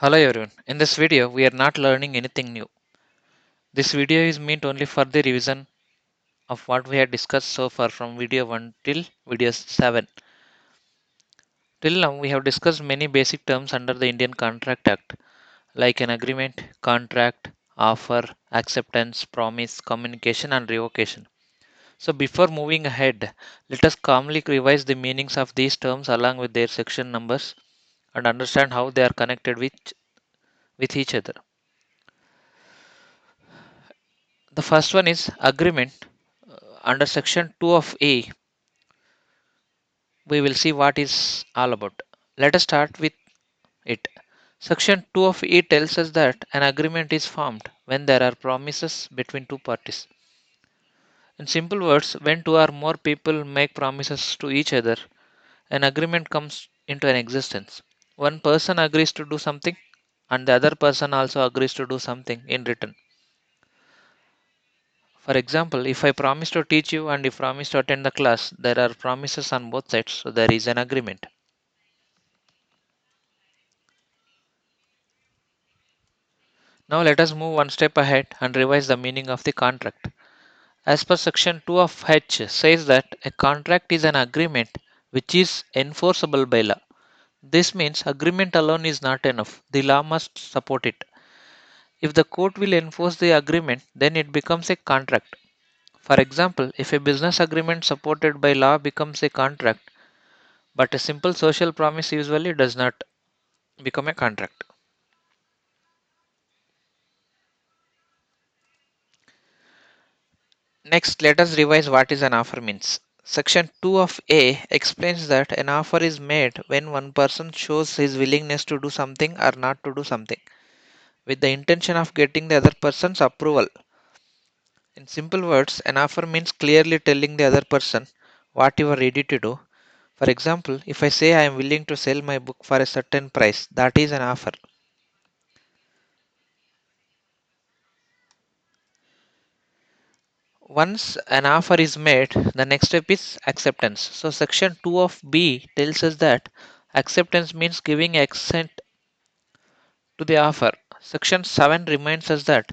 Hello everyone. In this video, we are not learning anything new. This video is meant only for the revision of what we have discussed so far from video 1 till video 7. Till now, we have discussed many basic terms under the Indian Contract Act like an agreement, contract, offer, acceptance, promise, communication, and revocation. So, before moving ahead, let us calmly revise the meanings of these terms along with their section numbers and understand how they are connected with each other. The first one is agreement. Under section 2 of A, we will see what is all about. Let us start with it. Section 2 of A tells us that an agreement is formed when there are promises between two parties. In simple words, when two or more people make promises to each other, an agreement comes into an existence. One person agrees to do something and the other person also agrees to do something in return. For example, if I promise to teach you and you promise to attend the class, there are promises on both sides, so there is an agreement. Now let us move one step ahead and revise the meaning of the contract. As per section 2 of H says that a contract is an agreement which is enforceable by law. This means agreement alone is not enough. The law must support it. If the court will enforce the agreement, then it becomes a contract. For example, if a business agreement supported by law becomes a contract, but a simple social promise usually does not become a contract. Next, let us revise what is an offer means. Section 2 of A explains that an offer is made when one person shows his willingness to do something or not to do something with the intention of getting the other person's approval. In simple words, an offer means clearly telling the other person what you are ready to do. For example, if I say I am willing to sell my book for a certain price, that is an offer. Once an offer is made, the next step is acceptance. So, section 2 of B tells us that acceptance means giving assent to the offer. Section 7 reminds us that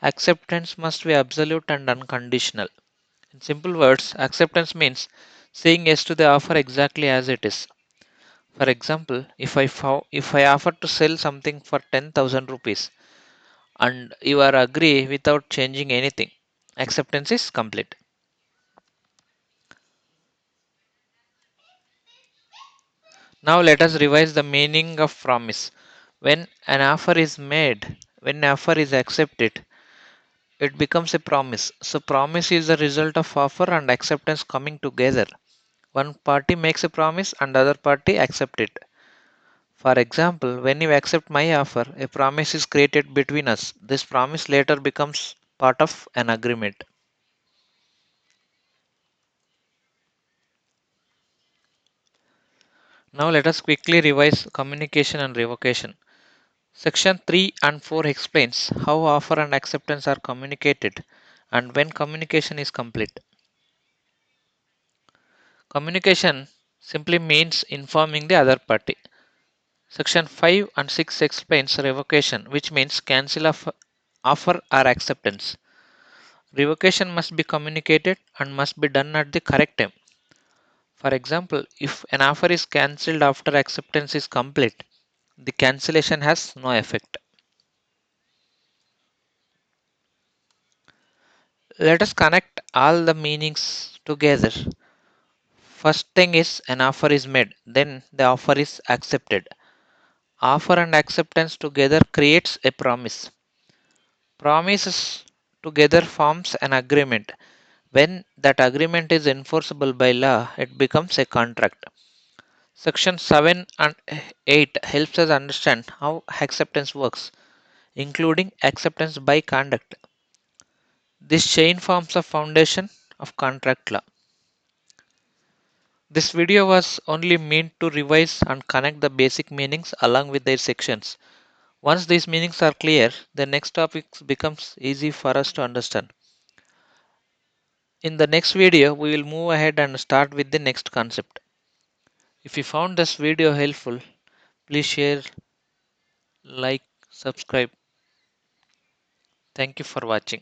acceptance must be absolute and unconditional. In simple words, acceptance means saying yes to the offer exactly as it is. For example, if I offer to sell something for 10,000 rupees and you are agree without changing anything, acceptance is complete. Now let us revise the meaning of promise. When an offer is made, when an offer is accepted, it becomes a promise. So promise is the result of offer and acceptance coming together. One party makes a promise and the other party accept it. For example, when you accept my offer, a promise is created between us. This promise later becomes part of an agreement. Now let us quickly revise communication and revocation. Section 3 and 4 explains how offer and acceptance are communicated and when communication is complete. Communication simply means informing the other party. Section 5 and 6 explains revocation, which means cancel of offer or acceptance. Revocation must be communicated and must be done at the correct time. For example, if an offer is cancelled after acceptance is complete, the cancellation has no effect. Let us connect all the meanings together. First thing is an offer is made, then the offer is accepted. Offer and acceptance together creates a promise. Promises together forms an agreement. When that agreement is enforceable by law, it becomes a contract. Section 7 and 8 helps us understand how acceptance works, including acceptance by conduct. This chain forms the foundation of contract law. This video was only meant to revise and connect the basic meanings along with their sections. Once these meanings are clear, the next topic becomes easy for us to understand. In the next video, we will move ahead and start with the next concept. If you found this video helpful, please share, like, subscribe. Thank you for watching.